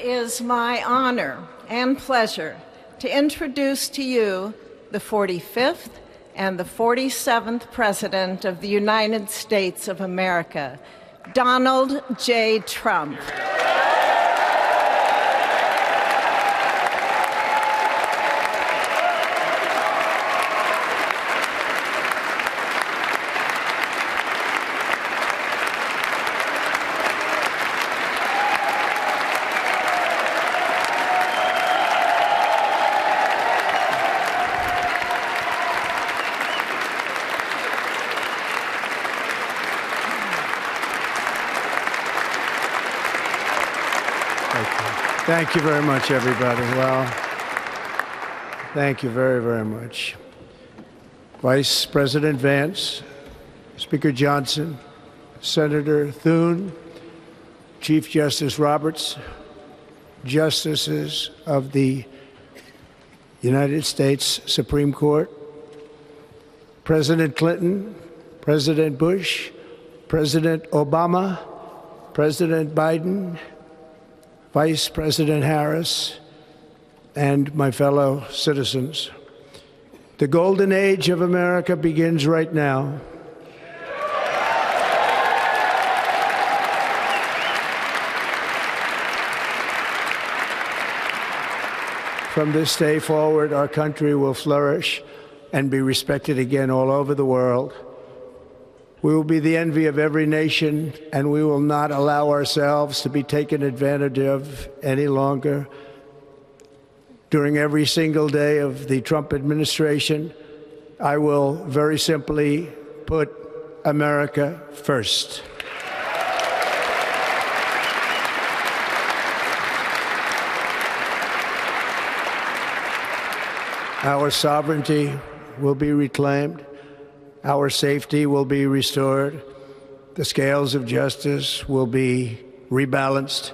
is my honor and pleasure to introduce to you the 45th and the 47th President of the United States of America, Donald J. Trump. Thank you very much, everybody. Well, thank you very, very much. Vice President Vance, Speaker Johnson, Senator Thune, Chief Justice Roberts, Justices of the United States Supreme Court, President Clinton, President Bush, President Obama, President Biden, Vice President Harris, and my fellow citizens. The golden age of America begins right now. From this day forward, our country will flourish and be respected again all over the world. We will be the envy of every nation, and we will not allow ourselves to be taken advantage of any longer. During every single day of the Trump administration, I will very simply put America first. Our sovereignty will be reclaimed. Our safety will be restored. The scales of justice will be rebalanced.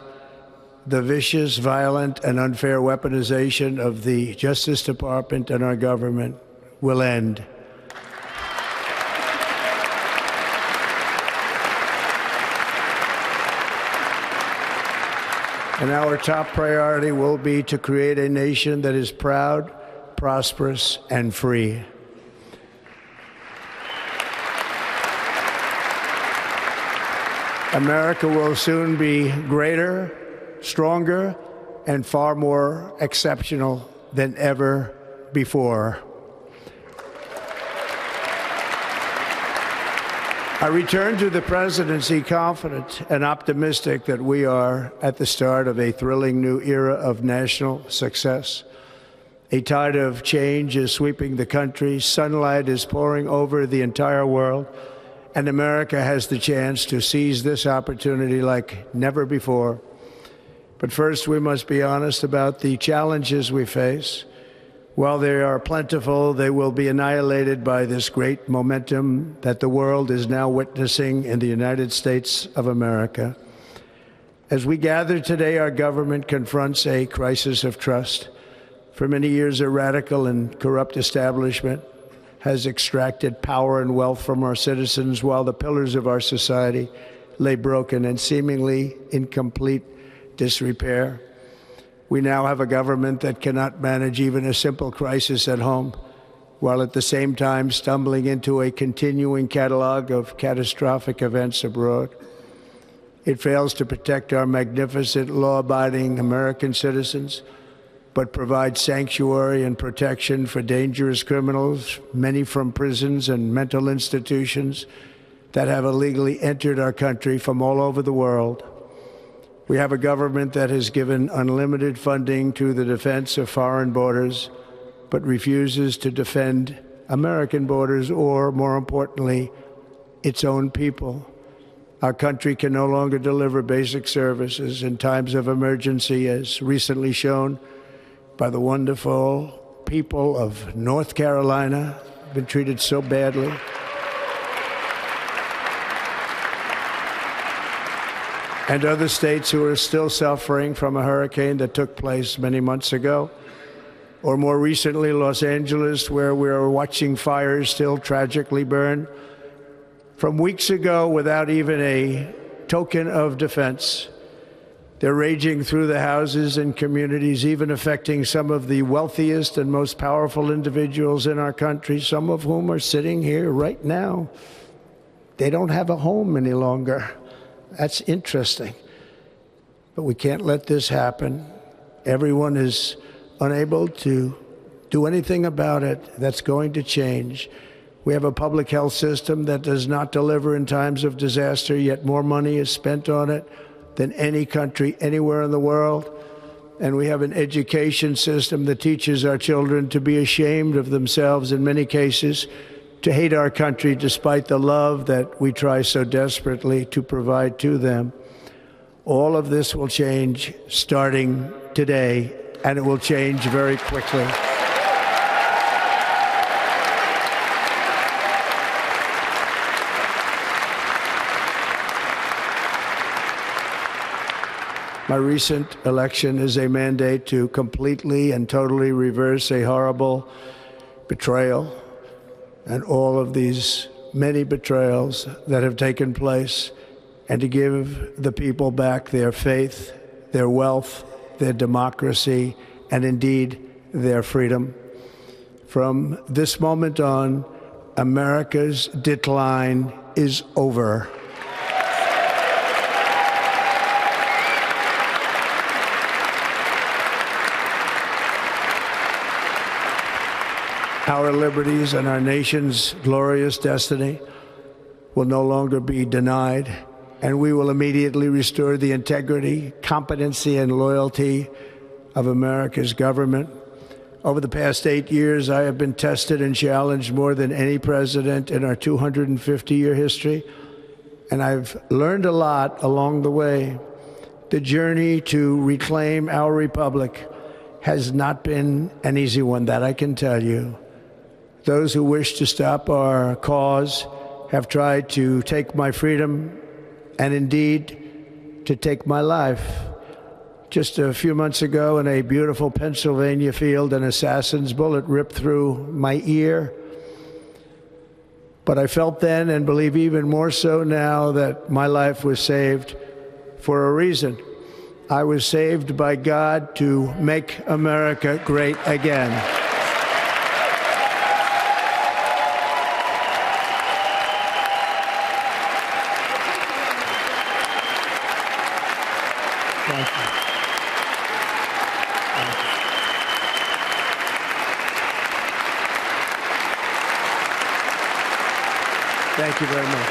The vicious, violent, and unfair weaponization of the Justice Department and our government will end. And our top priority will be to create a nation that is proud, prosperous, and free. America will soon be greater, stronger, and far more exceptional than ever before. I return to the presidency confident and optimistic that we are at the start of a thrilling new era of national success. A tide of change is sweeping the country. Sunlight is pouring over the entire world. And America has the chance to seize this opportunity like never before. But first, we must be honest about the challenges we face. While they are plentiful, they will be annihilated by this great momentum that the world is now witnessing in the United States of America. As we gather today, our government confronts a crisis of trust. For many years, a radical and corrupt establishment has extracted power and wealth from our citizens while the pillars of our society lay broken and seemingly in complete disrepair. We now have a government that cannot manage even a simple crisis at home, while at the same time stumbling into a continuing catalog of catastrophic events abroad. It fails to protect our magnificent, law-abiding American citizens, but provides sanctuary and protection for dangerous criminals, many from prisons and mental institutions that have illegally entered our country from all over the world. We have a government that has given unlimited funding to the defense of foreign borders, but refuses to defend American borders or, more importantly, its own people. Our country can no longer deliver basic services in times of emergency, as recently shown by the wonderful people of North Carolina, been treated so badly. And other states who are still suffering from a hurricane that took place many months ago. Or more recently, Los Angeles, where we are watching fires still tragically burn. From weeks ago, without even a token of defense, They're raging through the houses and communities, even affecting some of the wealthiest and most powerful individuals in our country, some of whom are sitting here right now. They don't have a home any longer. That's interesting. But we can't let this happen. Everyone is unable to do anything about it. That's going to change. We have a public health system that does not deliver in times of disaster, yet more money is spent on it than any country anywhere in the world. And we have an education system that teaches our children to be ashamed of themselves in many cases, to hate our country despite the love that we try so desperately to provide to them. All of this will change starting today, and it will change very quickly. My recent election is a mandate to completely and totally reverse a horrible betrayal and all of these many betrayals that have taken place, and to give the people back their faith, their wealth, their democracy, and indeed their freedom. From this moment on, America's decline is over. Our liberties and our nation's glorious destiny will no longer be denied, and we will immediately restore the integrity, competency, and loyalty of America's government. Over the past 8 years, I have been tested and challenged more than any president in our 250-year history, and I've learned a lot along the way. The journey to reclaim our republic has not been an easy one, that I can tell you. Those who wish to stop our cause have tried to take my freedom and indeed to take my life. Just a few months ago in a beautiful Pennsylvania field, an assassin's bullet ripped through my ear. But I felt then, and believe even more so now, that my life was saved for a reason. I was saved by God to make America great again. Thank you very much.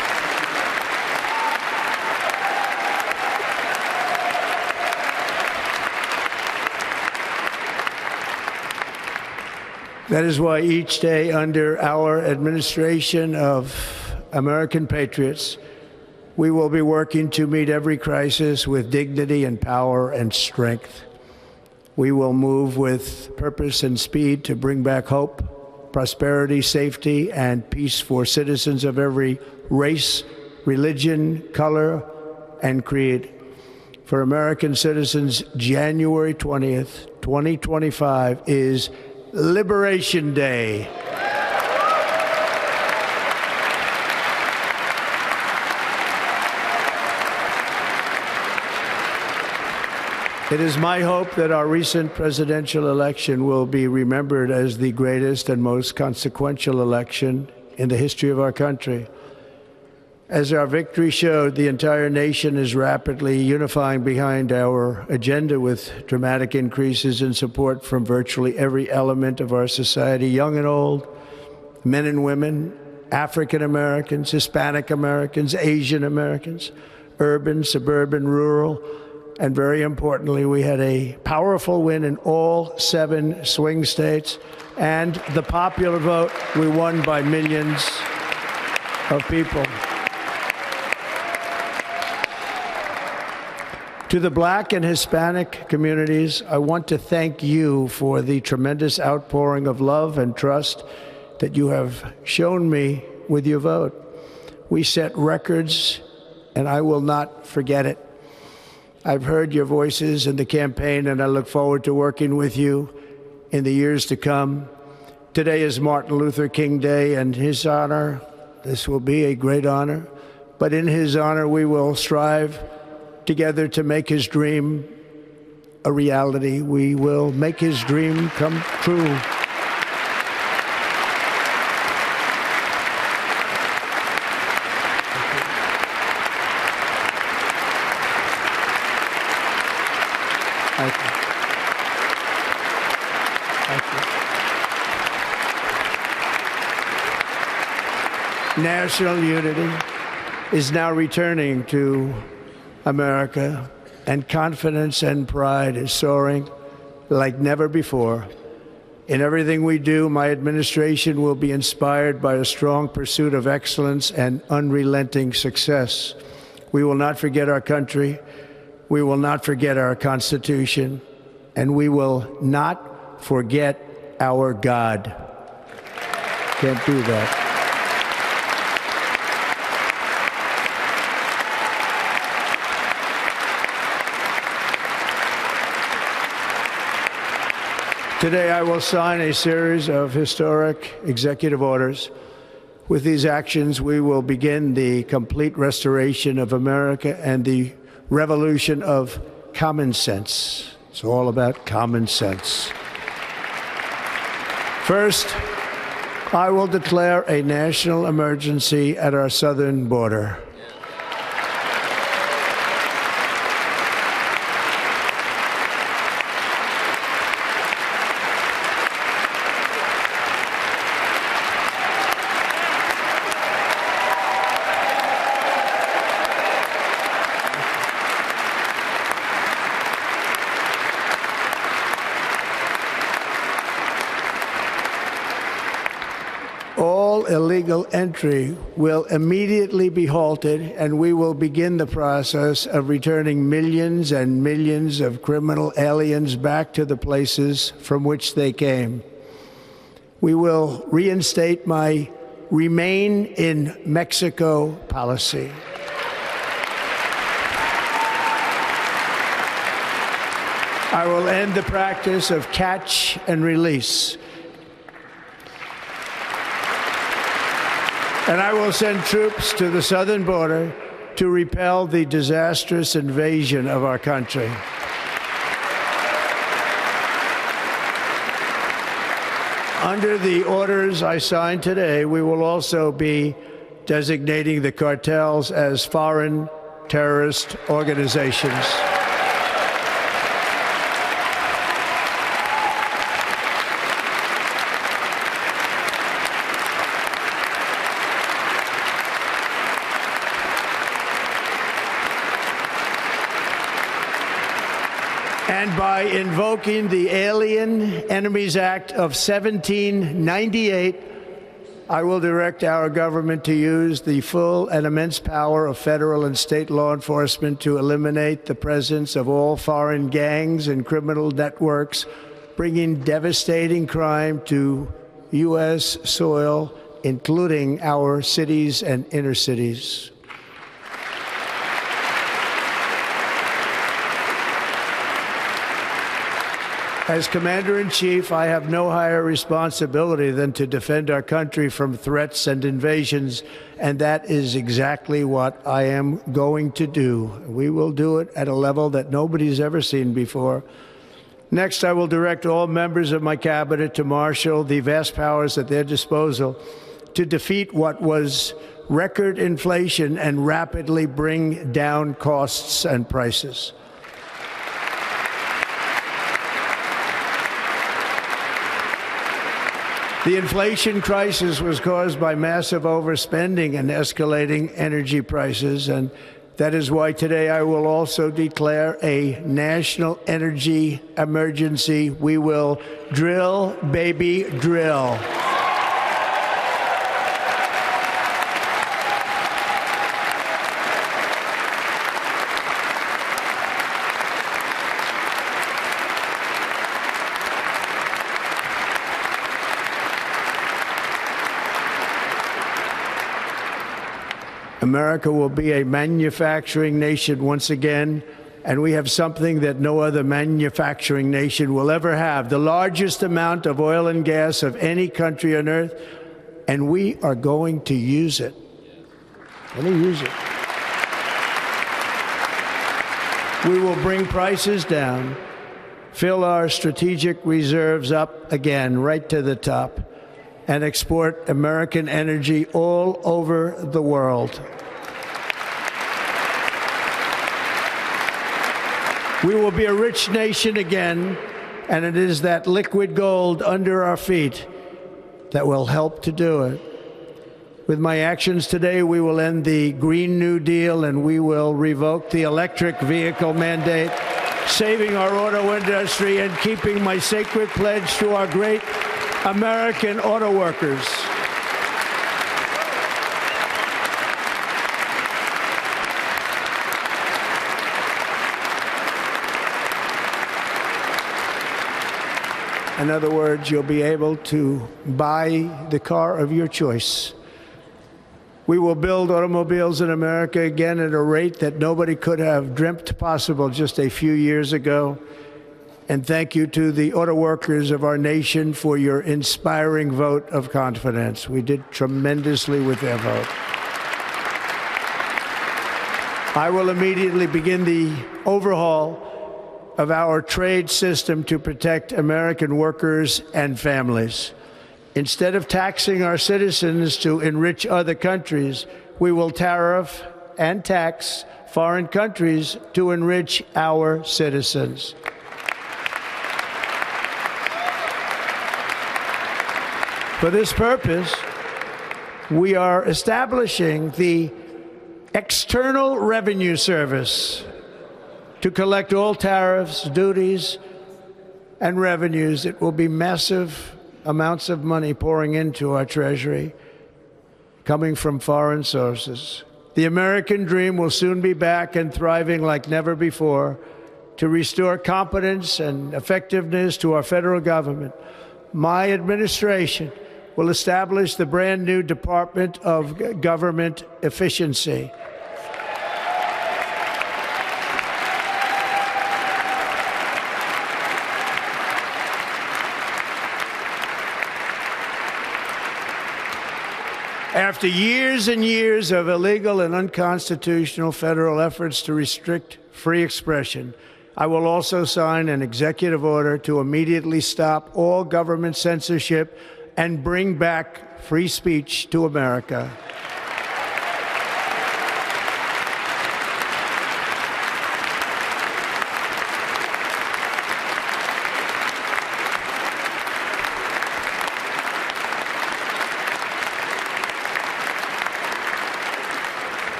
That is why each day under our administration of American patriots, we will be working to meet every crisis with dignity and power and strength. We will move with purpose and speed to bring back hope, prosperity, safety, and peace for citizens of every race, religion, color, and creed. For American citizens, January 20th, 2025 is Liberation Day. It is my hope that our recent presidential election will be remembered as the greatest and most consequential election in the history of our country. As our victory showed, the entire nation is rapidly unifying behind our agenda with dramatic increases in support from virtually every element of our society, young and old, men and women, African Americans, Hispanic Americans, Asian Americans, urban, suburban, rural. And very importantly, we had a powerful win in all 7 swing states. And the popular vote, we won by millions of people. To the Black and Hispanic communities, I want to thank you for the tremendous outpouring of love and trust that you have shown me with your vote. We set records, and I will not forget it. I've heard your voices in the campaign, and I look forward to working with you in the years to come. Today is Martin Luther King Day, and his honor, this will be a great honor, but in his honor we will strive together to make his dream a reality. We will make his dream come true. Thank you. Thank you. National unity is now returning to America, and confidence and pride is soaring like never before. In everything we do, my administration will be inspired by a strong pursuit of excellence and unrelenting success. We will not forget our country. We will not forget our Constitution, and we will not forget our God. Can't do that. Today, I will sign a series of historic executive orders. With these actions, we will begin the complete restoration of America and the revolution of common sense. It's all about common sense. First, I will declare a national emergency at our southern border. Illegal entry will immediately be halted, and we will begin the process of returning millions and millions of criminal aliens back to the places from which they came. We will reinstate my Remain in Mexico policy. I will end the practice of catch and release. And I will send troops to the southern border to repel the disastrous invasion of our country. Under the orders I signed today, we will also be designating the cartels as foreign terrorist organizations. And by invoking the Alien Enemies Act of 1798, I will direct our government to use the full and immense power of federal and state law enforcement to eliminate the presence of all foreign gangs and criminal networks, bringing devastating crime to U.S. soil, including our cities and inner cities. As Commander-in-Chief, I have no higher responsibility than to defend our country from threats and invasions, and that is exactly what I am going to do. We will do it at a level that nobody's ever seen before. Next, I will direct all members of my cabinet to marshal the vast powers at their disposal to defeat what was record inflation and rapidly bring down costs and prices. The inflation crisis was caused by massive overspending and escalating energy prices, and that is why today I will also declare a national energy emergency. We will drill, baby, drill. America will be a manufacturing nation once again, and we have something that no other manufacturing nation will ever have, the largest amount of oil and gas of any country on earth, and we are going to use it. Let me use it. We will bring prices down, fill our strategic reserves up again, right to the top, and export American energy all over the world. We will be a rich nation again, and it is that liquid gold under our feet that will help to do it. With my actions today, we will end the Green New Deal and we will revoke the electric vehicle mandate, saving our auto industry and keeping my sacred pledge to our great American auto workers. In other words, you'll be able to buy the car of your choice. We will build automobiles in America again at a rate that nobody could have dreamt possible just a few years ago. And thank you to the auto workers of our nation for your inspiring vote of confidence. We did tremendously with their vote. I will immediately begin the overhaul of our trade system to protect American workers and families. Instead of taxing our citizens to enrich other countries, we will tariff and tax foreign countries to enrich our citizens. For this purpose, we are establishing the External Revenue Service to collect all tariffs, duties, and revenues. It will be massive amounts of money pouring into our treasury, coming from foreign sources. The American dream will soon be back and thriving like never before to restore competence and effectiveness to our federal government. My administration will establish the brand new Department of Government Efficiency. After years and years of illegal and unconstitutional federal efforts to restrict free expression, I will also sign an executive order to immediately stop all government censorship and bring back free speech to America.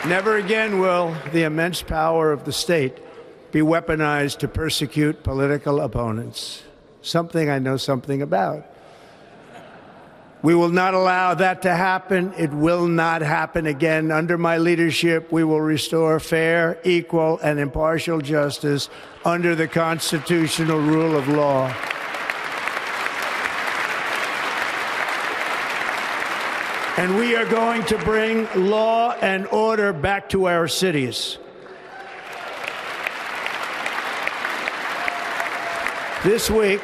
Never again will the immense power of the state be weaponized to persecute political opponents, something I know something about. We will not allow that to happen. It will not happen again. Under my leadership, we will restore fair, equal, and impartial justice under the constitutional rule of law. And we are going to bring law and order back to our cities. This week,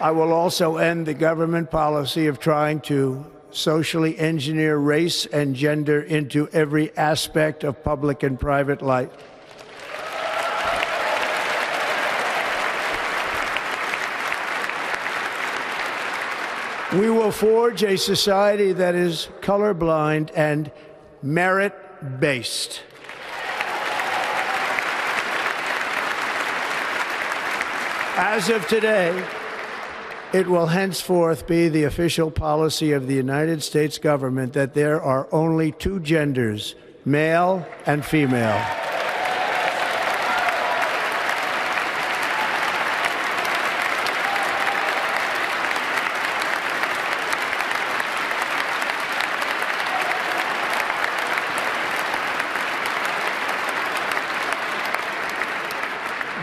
I will also end the government policy of trying to socially engineer race and gender into every aspect of public and private life. We will forge a society that is colorblind and merit-based. As of today, it will henceforth be the official policy of the United States government that there are only two genders, male and female.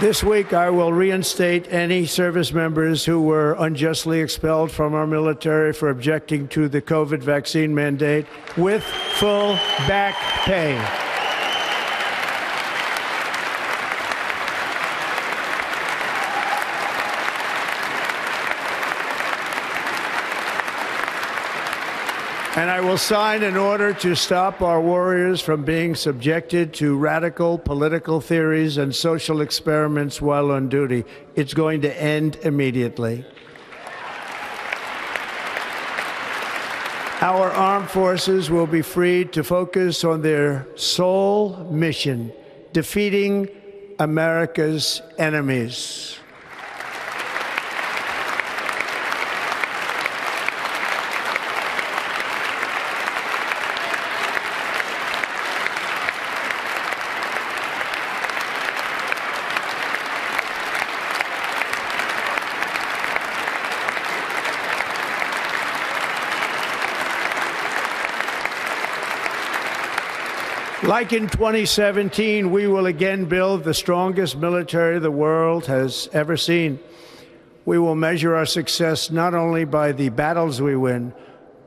This week, I will reinstate any service members who were unjustly expelled from our military for objecting to the COVID vaccine mandate with full back pay. And I will sign an order to stop our warriors from being subjected to radical political theories and social experiments while on duty. It's going to end immediately. Our armed forces will be freed to focus on their sole mission, defeating America's enemies. Like in 2017, we will again build the strongest military the world has ever seen. We will measure our success not only by the battles we win,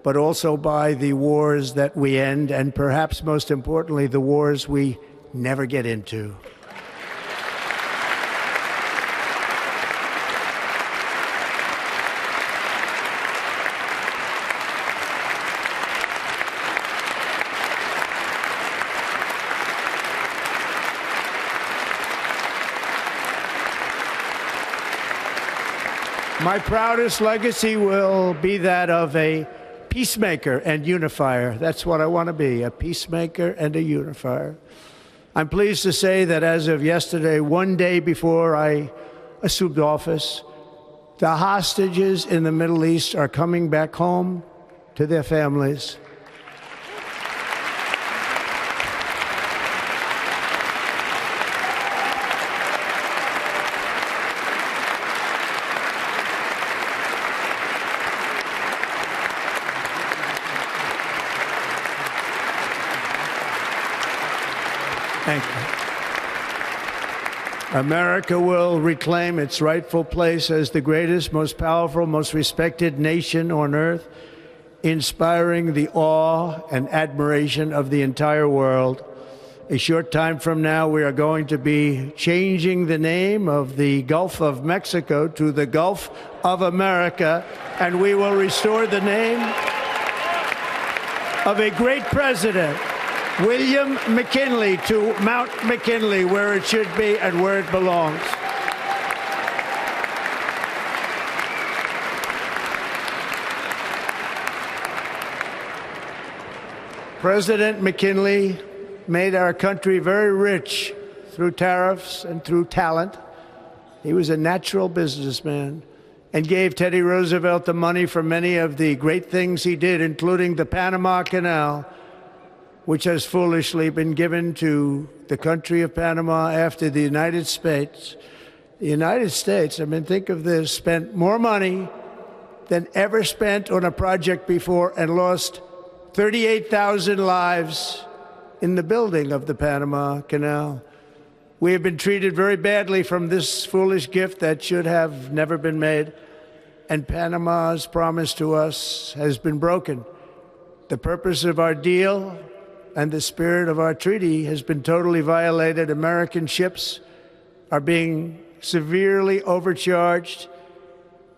but also by the wars that we end, and perhaps most importantly, the wars we never get into. My proudest legacy will be that of a peacemaker and unifier. That's what I want to be, a peacemaker and a unifier. I'm pleased to say that as of yesterday, one day before I assumed office, the hostages in the Middle East are coming back home to their families. Thank you. America will reclaim its rightful place as the greatest, most powerful, most respected nation on earth, inspiring the awe and admiration of the entire world. A short time from now, we are going to be changing the name of the Gulf of Mexico to the Gulf of America, and we will restore the name of a great president, William McKinley, to Mount McKinley, where it should be and where it belongs. President McKinley made our country very rich through tariffs and through talent. He was a natural businessman and gave Teddy Roosevelt the money for many of the great things he did, including the Panama Canal, which has foolishly been given to the country of Panama after the United States. The United States, I mean, think of this, spent more money than ever spent on a project before and lost 38,000 lives in the building of the Panama Canal. We have been treated very badly from this foolish gift that should have never been made, and Panama's promise to us has been broken. The purpose of our deal and the spirit of our treaty has been totally violated. American ships are being severely overcharged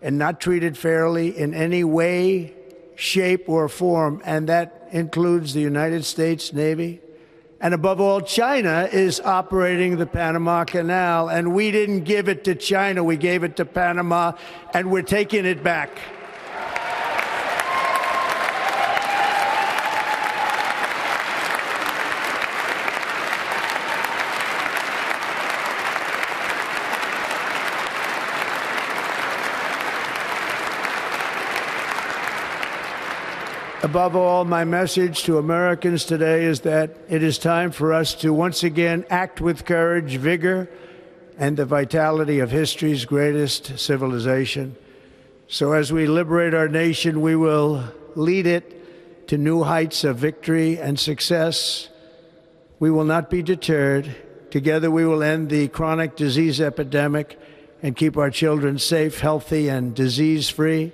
and not treated fairly in any way, shape, or form, and that includes the United States Navy. And above all, China is operating the Panama Canal, and we didn't give it to China, we gave it to Panama, and we're taking it back. Above all, my message to Americans today is that it is time for us to once again act with courage, vigor, and the vitality of history's greatest civilization. So as we liberate our nation, we will lead it to new heights of victory and success. We will not be deterred. Together we will end the chronic disease epidemic and keep our children safe, healthy, and disease-free.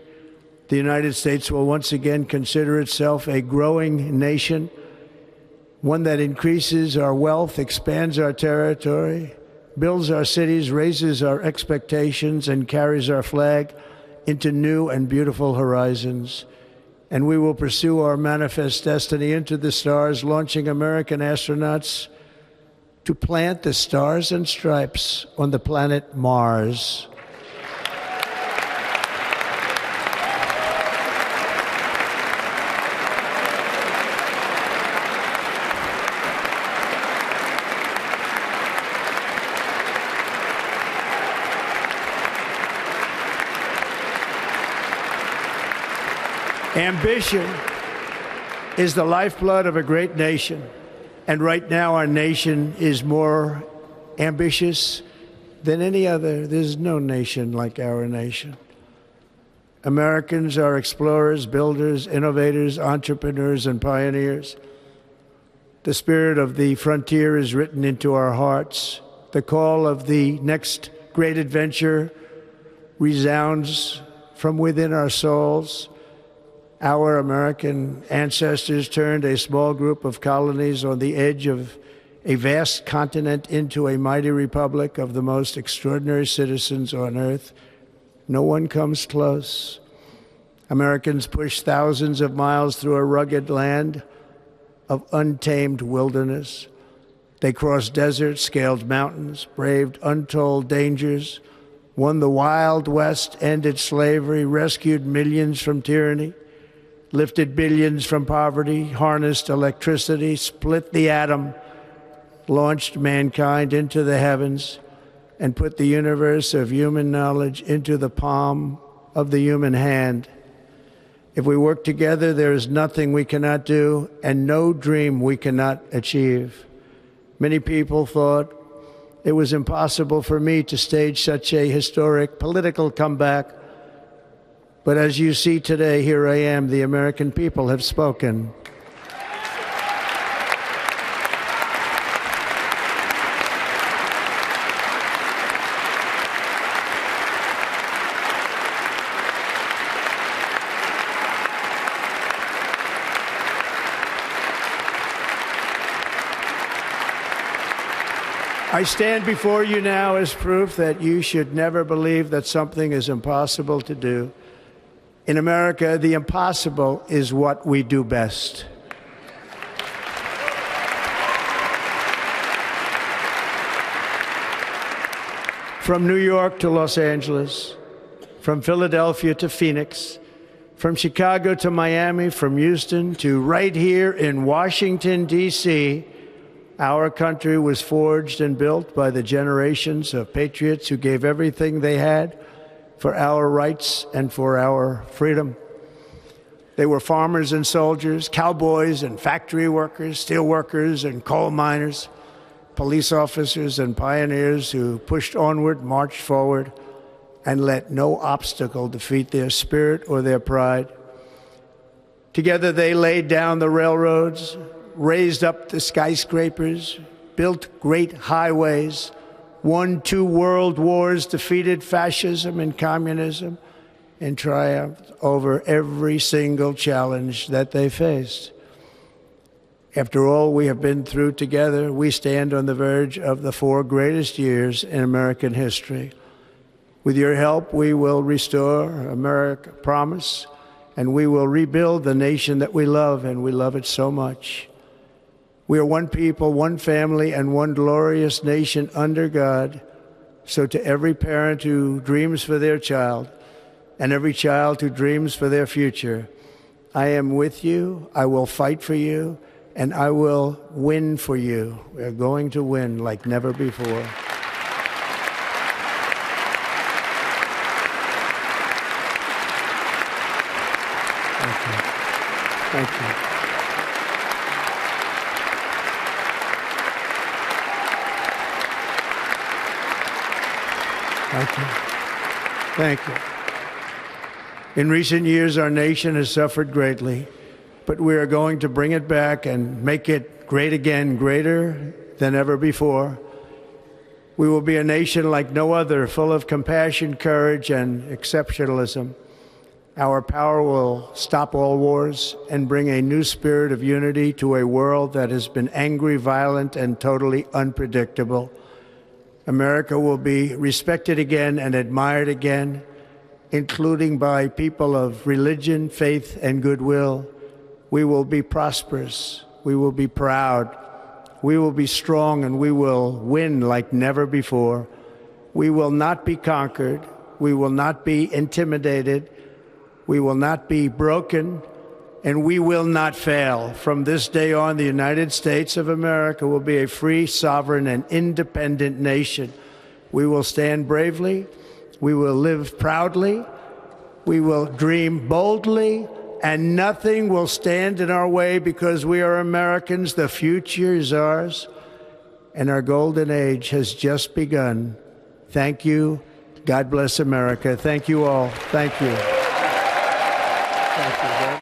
The United States will once again consider itself a growing nation, one that increases our wealth, expands our territory, builds our cities, raises our expectations, and carries our flag into new and beautiful horizons. and we will pursue our manifest destiny into the stars, launching American astronauts to plant the stars and stripes on the planet Mars. Ambition is the lifeblood of a great nation, and right now our nation is more ambitious than any other. There's no nation like our nation. Americans are explorers, builders, innovators, entrepreneurs, and pioneers. The spirit of the frontier is written into our hearts. The call of the next great adventure resounds from within our souls. Our American ancestors turned a small group of colonies on the edge of a vast continent into a mighty republic of the most extraordinary citizens on earth. No one comes close. Americans pushed thousands of miles through a rugged land of untamed wilderness. They crossed deserts, scaled mountains, braved untold dangers, won the Wild West, ended slavery, rescued millions from tyranny, lifted billions from poverty, harnessed electricity, split the atom, launched mankind into the heavens, and put the universe of human knowledge into the palm of the human hand. If we work together, there is nothing we cannot do and no dream we cannot achieve. Many people thought it was impossible for me to stage such a historic political comeback. But as you see today, here I am. The American people have spoken. I stand before you now as proof that you should never believe that something is impossible to do. In America, the impossible is what we do best. From New York to Los Angeles, from Philadelphia to Phoenix, from Chicago to Miami, from Houston to right here in Washington, D.C., our country was forged and built by the generations of patriots who gave everything they had for our rights and for our freedom. They were farmers and soldiers, cowboys and factory workers, steel workers and coal miners, police officers and pioneers who pushed onward, marched forward, and let no obstacle defeat their spirit or their pride. Together they laid down the railroads, raised up the skyscrapers, built great highways, won 2 world wars, defeated fascism and communism, and triumphed over every single challenge that they faced. After all we have been through together, we stand on the verge of the 4 greatest years in American history. With your help, we will restore America, promise, and we will rebuild the nation that we love, and we love it so much. We are one people, one family, and one glorious nation under God. So to every parent who dreams for their child, and every child who dreams for their future, I am with you, I will fight for you, and I will win for you. We are going to win like never before. Thank you. Thank you. Thank you. Thank you. In recent years, our nation has suffered greatly, but we are going to bring it back and make it great again, greater than ever before. We will be a nation like no other, full of compassion, courage, and exceptionalism. Our power will stop all wars and bring a new spirit of unity to a world that has been angry, violent, and totally unpredictable. America will be respected again and admired again, including by people of religion, faith, and goodwill. We will be prosperous. We will be proud. We will be strong, and we will win like never before. We will not be conquered. We will not be intimidated. We will not be broken, and we will not fail. From this day on, the United States of America will be a free, sovereign, and independent nation. We will stand bravely. We will live proudly. We will dream boldly, and nothing will stand in our way because we are Americans. The future is ours, and our golden age has just begun. Thank you. God bless America. Thank you all. Thank you.